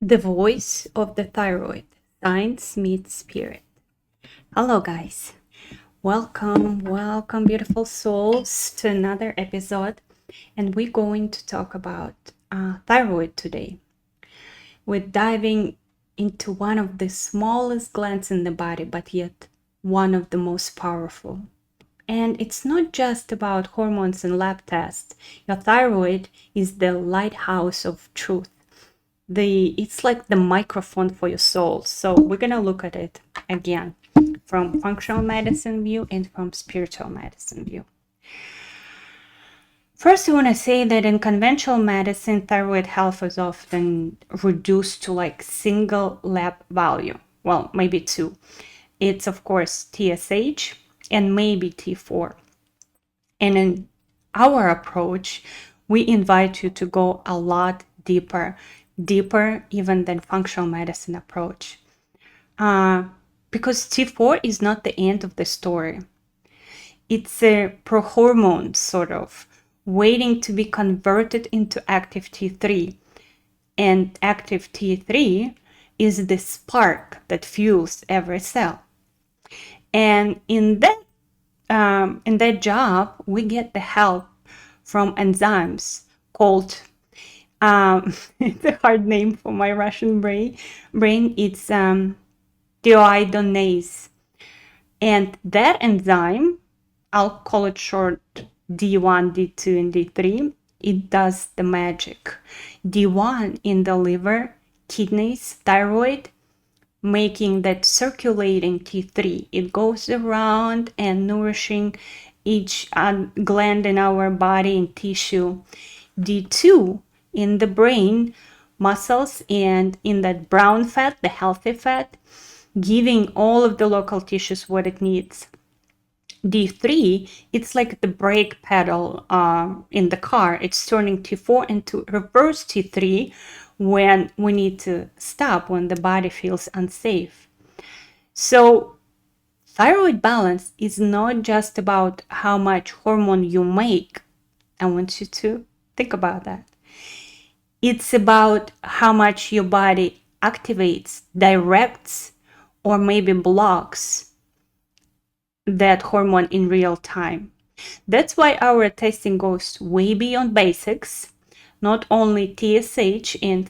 The voice of the thyroid, science meets spirit. Hello, guys. Welcome, beautiful souls, to another episode. And we're going to talk about thyroid today. We're diving into one of the smallest glands in the body, but yet one of the most powerful. And it's not just about hormones and lab tests. Your thyroid is the lighthouse of truth. It's like the microphone for your soul. So we're gonna look at it again from functional medicine view and from spiritual medicine view. First, I want to say that in conventional medicine, thyroid health is often reduced to like single lab value. Well, maybe two. It's of course TSH and maybe T4. And in our approach, we invite you to go a lot deeper even than functional medicine approach. Because T4 is not the end of the story. It's a prohormone, sort of, waiting to be converted into active T3. And active T3 is the spark that fuels every cell. And in that job, we get the help from enzymes called it's a hard name for my Russian brain. It's deiodinase. And that enzyme, I'll call it short D1, D2, and D3, it does the magic. D1 in the liver, kidneys, thyroid, making that circulating T3. It goes around and nourishing each gland in our body and tissue. D2 in the brain, muscles, and in that brown fat, the healthy fat, giving all of the local tissues what it needs. D3, it's like the brake pedal in the car. It's turning T4 into reverse T3 when we need to stop, when the body feels unsafe. So thyroid balance is not just about how much hormone you make. I want you to think about that. It's about how much your body activates, directs, or maybe blocks that hormone in real time. That's why our testing goes way beyond basics, not only TSH and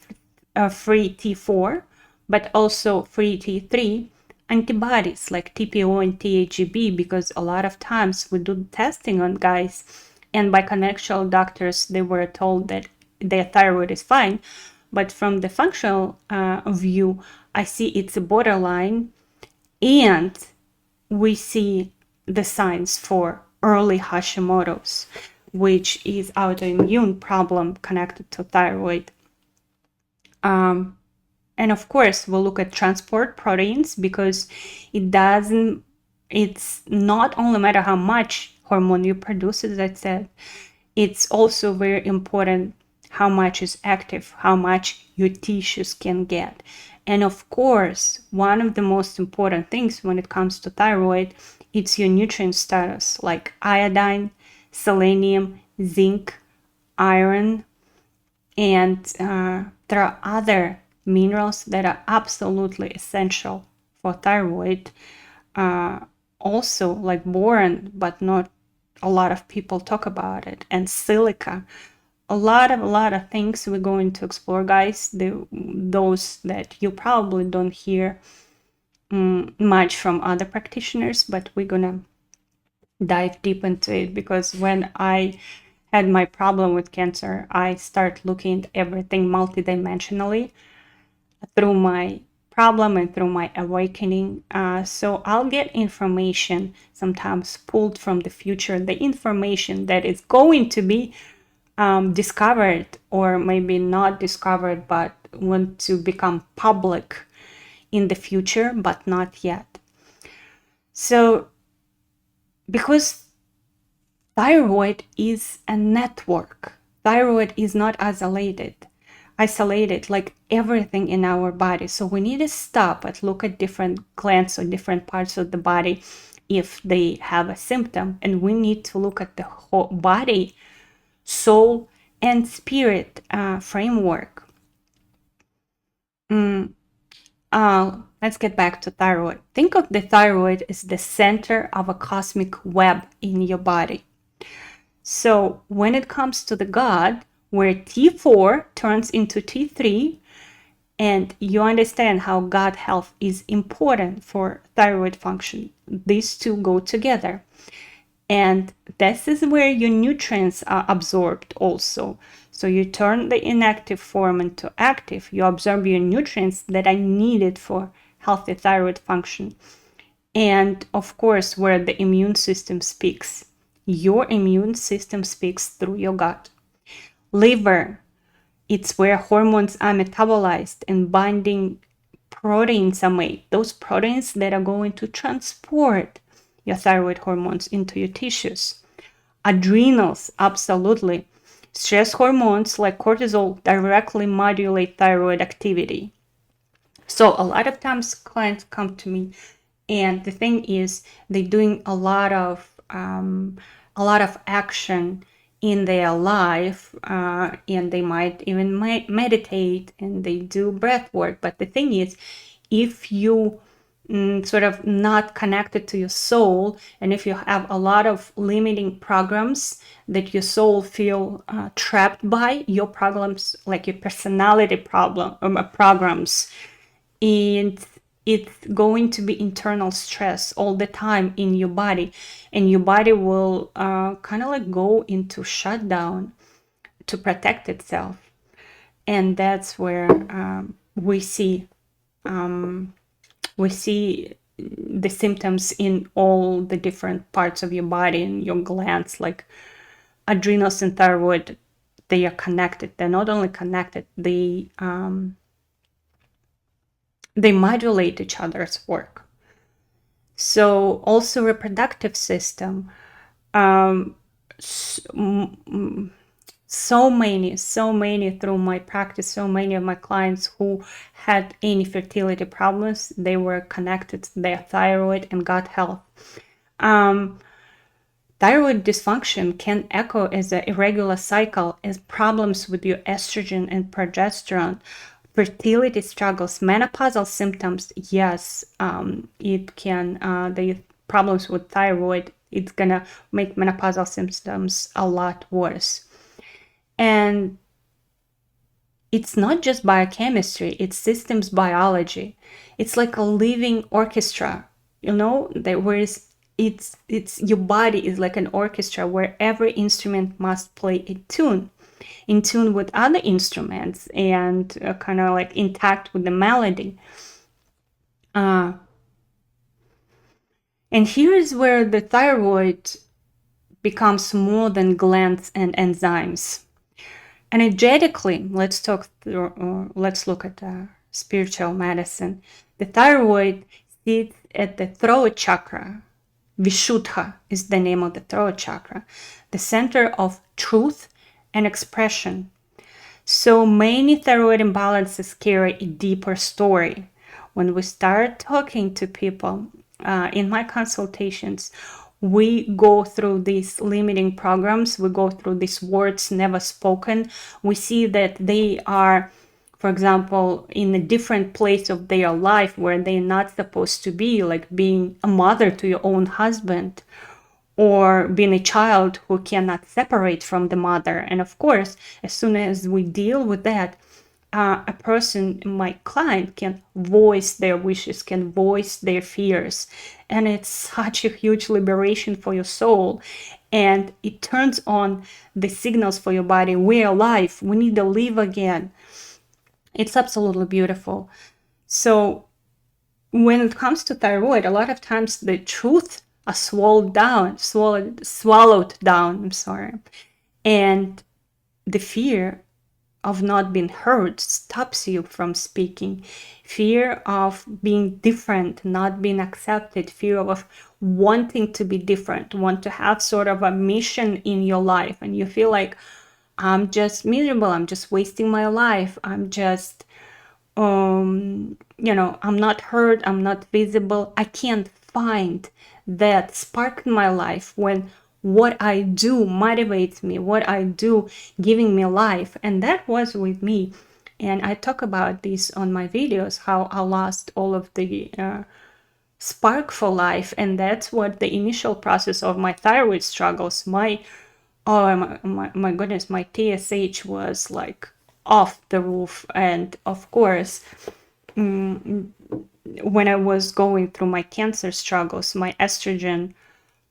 free T4, but also free T3 antibodies like TPO and TAGB, because a lot of times we do testing on guys, and by conventional doctors, they were told that their thyroid is fine. But from the functional view, I see it's a borderline, and we see the signs for early Hashimoto's, which is autoimmune problem connected to thyroid. And of course, we'll look at transport proteins, because it's not only matter how much hormone you produce, as I said, it's also very important how much is active, how much your tissues can get. And of course, one of the most important things when it comes to thyroid, it's your nutrient status, like iodine, selenium, zinc, iron, and there are other minerals that are absolutely essential for thyroid. Also, like boron, but not a lot of people talk about it, and silica. A lot of things we're going to explore, guys. Those that you probably don't hear much from other practitioners, but we're gonna dive deep into it, because when I had my problem with cancer, I start looking at everything multidimensionally through my problem and through my awakening. So I'll get information sometimes pulled from the future, the information that is going to be discovered, or maybe not discovered, but want to become public in the future, but not yet. So because thyroid is a network, thyroid is not isolated like everything in our body. So we need to stop and look at different glands or different parts of the body if they have a symptom, and we need to look at the whole body, soul, and spirit framework. Let's get back to thyroid. Think of the thyroid as the center of a cosmic web in your body. So when it comes to the gut, where T4 turns into T3, and you understand how gut health is important for thyroid function, these two go together. And this is where your nutrients are absorbed also. So you turn the inactive form into active. You absorb your nutrients that are needed for healthy thyroid function. And of course, where the immune system speaks. Your immune system speaks through your gut. Liver, it's where hormones are metabolized and binding proteins are made. Those proteins that are going to transport your thyroid hormones into your tissues. Adrenals, absolutely. Stress hormones like cortisol directly modulate thyroid activity. So a lot of times clients come to me, and the thing is they're doing a lot of action in their life, and they might even meditate and they do breath work. But the thing is, if you sort of not connected to your soul, and if you have a lot of limiting programs that your soul feel trapped by, your problems, like your personality programs, and it's going to be internal stress all the time in your body, and your body will kind of like go into shutdown to protect itself. And that's where we see the symptoms in all the different parts of your body and your glands, like adrenals and thyroid. They are connected. They're not only connected, they modulate each other's work. So also reproductive system. So many through my practice, so many of my clients who had any fertility problems, they were connected to their thyroid and gut health. Thyroid dysfunction can echo as an irregular cycle as problems with your estrogen and progesterone, fertility struggles, menopausal symptoms. Yes, it can, the problems with thyroid, it's gonna make menopausal symptoms a lot worse. And it's not just biochemistry, it's systems biology. It's like a living orchestra, whereas it's your body is like an orchestra where every instrument must play in tune with other instruments, and kind of like intact with the melody. And here is where the thyroid becomes more than glands and enzymes. Energetically, let's look at spiritual medicine. The thyroid sits at the throat chakra. Vishuddha is the name of the throat chakra, the center of truth and expression. So many thyroid imbalances carry a deeper story. When we start talking to people in my consultations, we go through these limiting programs, we go through these words never spoken. We see that they are, for example, in a different place of their life where they're not supposed to be, like being a mother to your own husband, or being a child who cannot separate from the mother. And of course, as soon as we deal with that, a person, my client, can voice their wishes, can voice their fears. And it's such a huge liberation for your soul. And it turns on the signals for your body. We're alive. We need to live again. It's absolutely beautiful. So when it comes to thyroid, a lot of times the truth are swallowed down. And the fear of not being heard stops you from speaking. Fear of being different, not being accepted, fear of wanting to be different, want to have sort of a mission in your life, and you feel like, I'm just miserable, I'm just wasting my life, I'm just I'm not heard, I'm not visible, I can't find that spark in my life when what I do motivates me, what I do giving me life. And that was with me. And I talk about this on my videos, how I lost all of the spark for life. And that's what the initial process of my thyroid struggles. My goodness, my TSH was like off the roof. And of course, when I was going through my cancer struggles, my estrogen,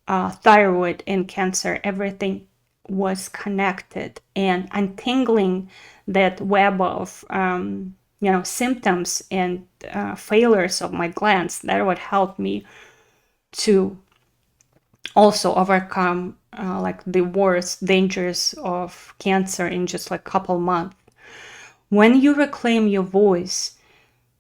thyroid, and cancer, everything was connected, and untangling that web of symptoms and failures of my glands, that would help me to also overcome like the worst dangers of cancer in just like a couple months. When you reclaim your voice,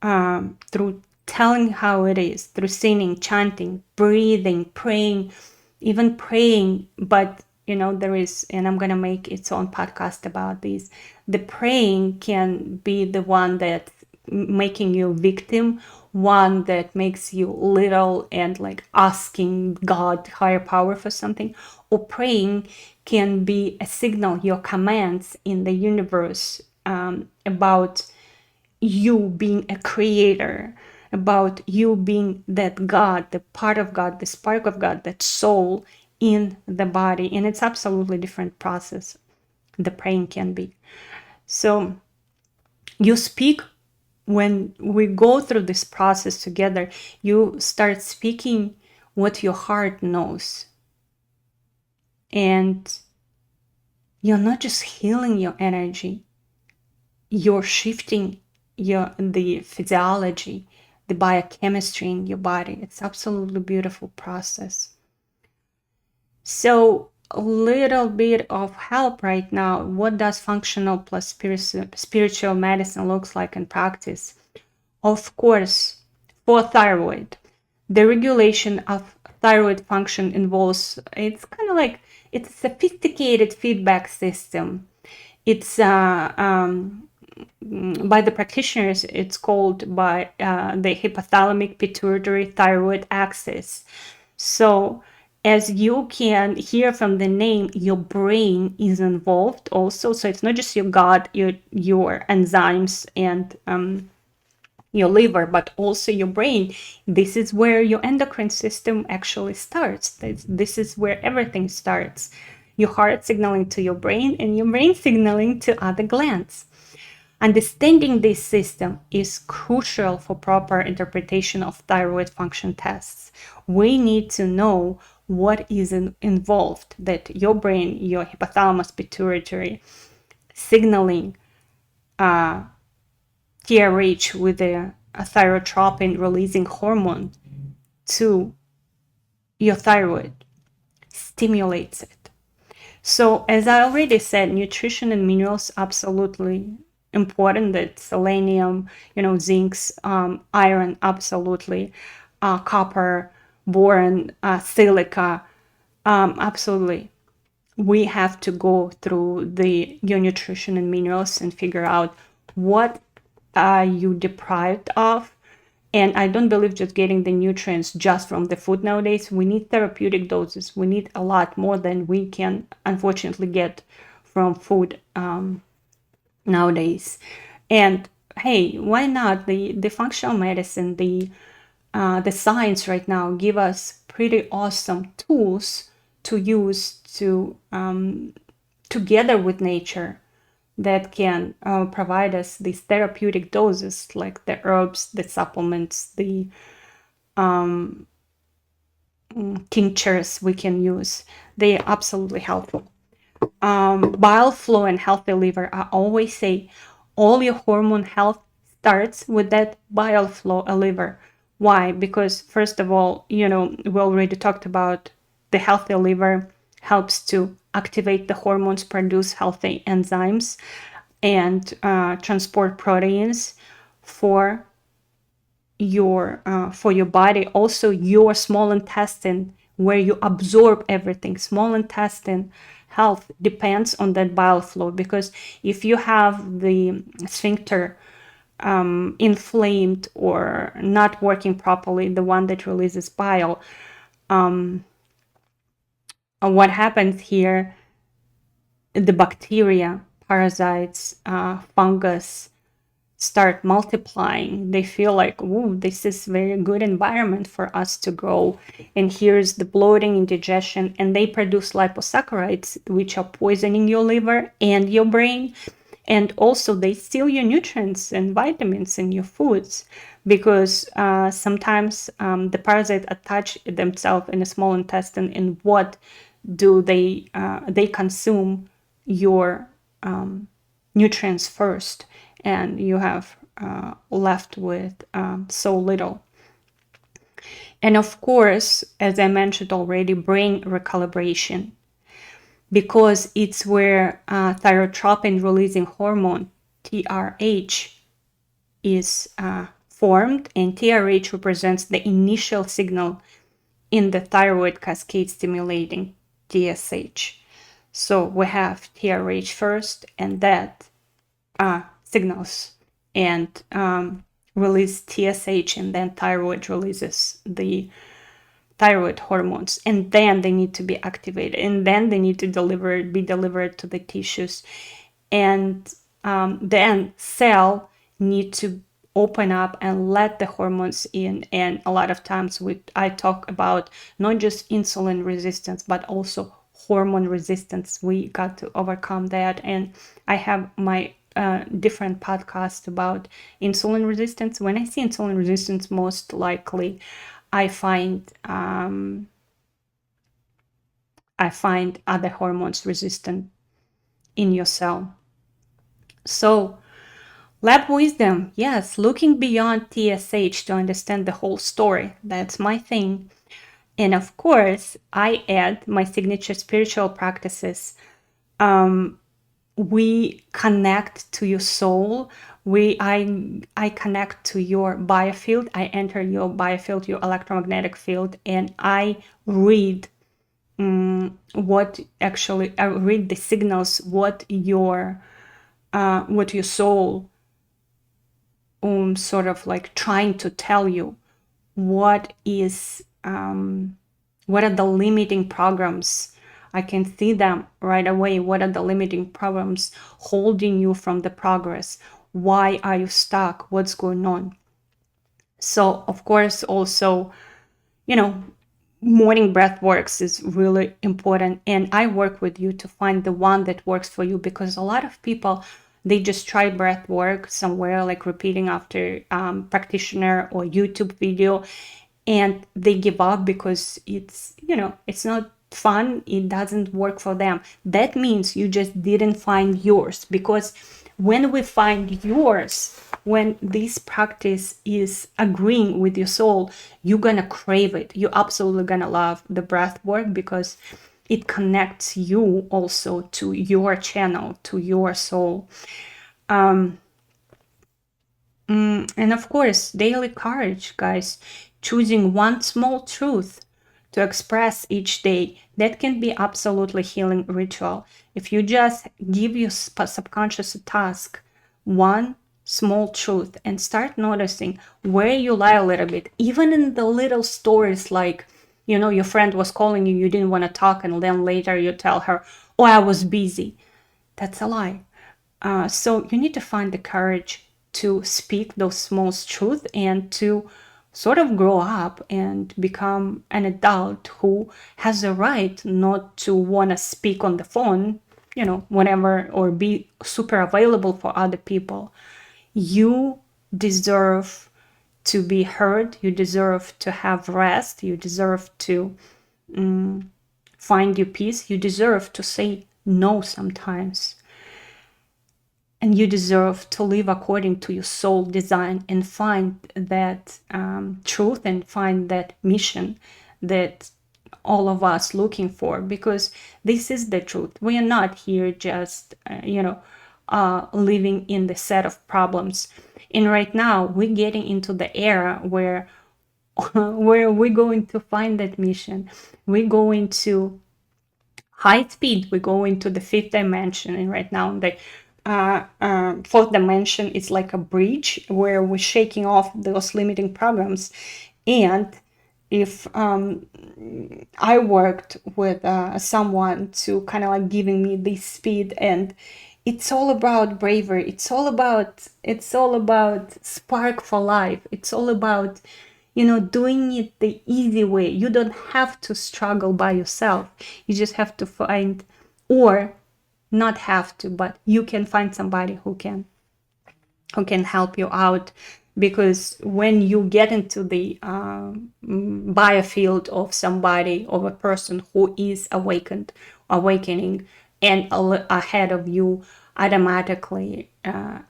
through telling how it is, through singing, chanting, breathing, praying, even praying. But there is, and I'm gonna make its own podcast about this. The praying can be the one that making you a victim, one that makes you little and like asking God, higher power, for something. Or praying can be a signal, your commands in the universe, about you being a creator, about you being that God, the part of God, the spark of God, that soul in the body. And it's absolutely different process, the praying can be. So you speak, when we go through this process together, you start speaking what your heart knows. And you're not just healing your energy, you're shifting the physiology, the biochemistry in your body. It's absolutely beautiful process. So a little bit of help right now. What does functional plus spiritual medicine looks like in practice? Of course, for thyroid, the regulation of thyroid function involves, it's kind of like, it's a sophisticated feedback system. It's by the practitioners, it's called by the hypothalamic pituitary thyroid axis. So as you can hear from the name, your brain is involved also. So it's not just your gut, your enzymes, and your liver, but also your brain. This is where your endocrine system actually starts. This is where everything starts. Your heart signaling to your brain, and your brain signaling to other glands. Understanding this system is crucial for proper interpretation of thyroid function tests. We need to know what is involved, that your brain, your hypothalamus pituitary, signaling TRH with a thyrotropin releasing hormone to your thyroid, stimulates it. So as I already said, nutrition and minerals absolutely important. That selenium, zincs, iron, absolutely, copper, boron, silica, absolutely. We have to go through your nutrition and minerals and figure out what are you deprived of. And I don't believe just getting the nutrients just from the food nowadays. We need therapeutic doses. We need a lot more than we can unfortunately get from food nowadays. And hey, why not? The functional medicine, the science right now give us pretty awesome tools to use to together with nature, that can provide us these therapeutic doses, like the herbs, the supplements, the tinctures we can use. They are absolutely helpful. Bile flow and healthy liver. I always say all your hormone health starts with that bile flow, a liver. Why? Because first of all, we already talked about the healthy liver helps to activate the hormones, produce healthy enzymes, and transport proteins for your body. Also, your small intestine, where you absorb everything, small intestine health depends on that bile flow. Because if you have the sphincter inflamed or not working properly, the one that releases bile, what happens here, the bacteria, parasites, fungus, start multiplying. They feel like, ooh, this is very good environment for us to grow. And here's the bloating, indigestion, and they produce liposaccharides, which are poisoning your liver and your brain. And also they steal your nutrients and vitamins in your foods, because sometimes the parasite attach themselves in the small intestine, and what do they consume your nutrients first, and you have left with so little. And of course, as I mentioned already, brain recalibration, because it's where thyrotropin releasing hormone, TRH, is formed, and TRH represents the initial signal in the thyroid cascade stimulating TSH. So we have TRH first, and that signals and release TSH, and then thyroid releases the thyroid hormones, and then they need to be activated, and then they need to be delivered to the tissues, and then cell need to open up and let the hormones in. And a lot of times I talk about not just insulin resistance, but also hormone resistance. We got to overcome that, and I have my different podcast about insulin resistance. When I see insulin resistance, most likely I find other hormones resistant in your cell. So lab wisdom, yes, looking beyond TSH to understand the whole story. That's my thing. And of course, I add my signature spiritual practices. We connect to your soul. I connect to your biofield. I enter your biofield, your electromagnetic field, and I read I read the signals, what your soul sort of like trying to tell you. What are the limiting programs? I can see them right away. What are the limiting programs holding you from the progress? Why are you stuck? What's going on? So of course, also, morning breath works is really important, and I work with you to find the one that works for you, because a lot of people, they just try breath work somewhere, like repeating after practitioner or YouTube video, and they give up because it's not fun, it doesn't work for them. That means you just didn't find yours, because when we find yours, when this practice is agreeing with your soul, you're gonna crave it. You're absolutely gonna love the breath work, because it connects you also to your channel, to your soul. And of course, daily courage, guys. Choosing one small truth to express each day, that can be absolutely healing ritual. If you just give your subconscious a task, one small truth, and start noticing where you lie a little bit, even in the little stories, like, your friend was calling you, you didn't want to talk, and then later you tell her, oh, I was busy. That's a lie. So you need to find the courage to speak those small truths, and to sort of grow up and become an adult who has the right not to want to speak on the phone, whenever, or be super available for other people. You deserve to be heard. You deserve to have rest. You deserve to find your peace. You deserve to say no sometimes. And you deserve to live according to your soul design, and find that truth, and find that mission that all of us looking for, because this is the truth. We are not here just living in the set of problems. And right now we're getting into the era where we're going to find that mission. We're going to high speed. We go into the fifth dimension, and right now the fourth dimension is like a bridge where we're shaking off those limiting programs. And if I worked with someone to kind of like giving me this speed and it's all about bravery. It's all about spark for life. It's all about, doing it the easy way. You don't have to struggle by yourself. You just have to find, or not have to, but you can find somebody who can help you out. Because when you get into the biofield of somebody, of a person who is awakening and ahead of you, automatically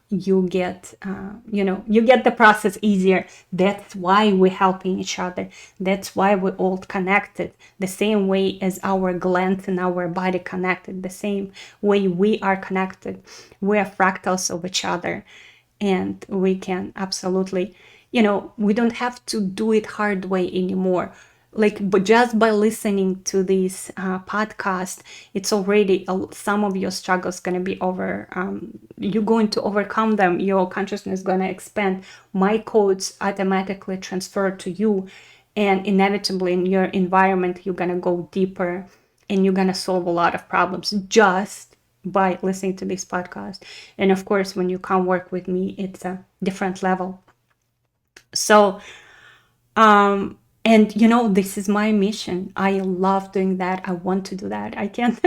you get the process easier. That's why we're helping each other. That's why we're all connected, the same way as our glands and our body connected, the same way we are connected. We are fractals of each other, and we can absolutely, we don't have to do it hard way anymore. Like, but just by listening to this podcast, it's already some of your struggles going to be over. You're going to overcome them. Your consciousness is going to expand. My codes automatically transfer to you, and inevitably in your environment, you're going to go deeper, and you're going to solve a lot of problems just by listening to this podcast. And of course, when you come work with me, it's a different level. So, and this is my mission. I love doing that. I want to do that. I can't,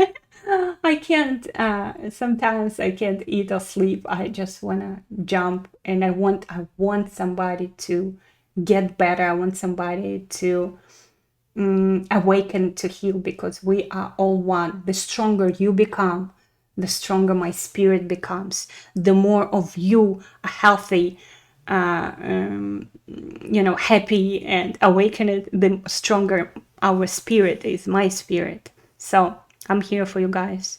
sometimes I can't eat or sleep. I just want to jump, and I want somebody to get better. I want somebody to awaken, to heal, because we are all one. The stronger you become, the stronger my spirit becomes. The more of you are healthy, happy and awakened, the stronger our spirit is, my spirit. So I'm here for you guys.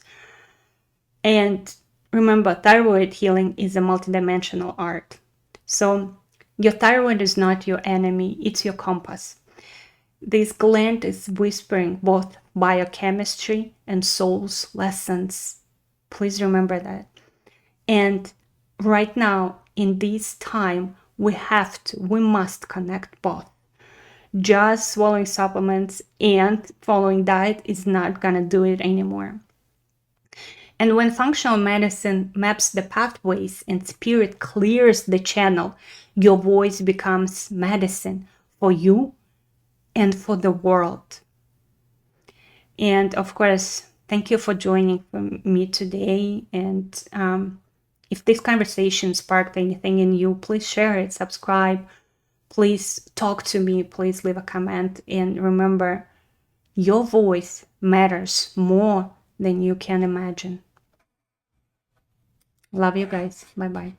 And remember, thyroid healing is a multidimensional art. So your thyroid is not your enemy, it's your compass. This gland is whispering both biochemistry and soul's lessons. Please remember that. And right now, in this time, we must connect both. Just swallowing supplements and following diet is not gonna do it anymore. And when functional medicine maps the pathways and spirit clears the channel, your voice becomes medicine for you and for the world. And of course, thank you for joining me today. And if this conversation sparked anything in you, please share it, subscribe, please talk to me, please leave a comment. And remember, your voice matters more than you can imagine. Love you guys. Bye-bye.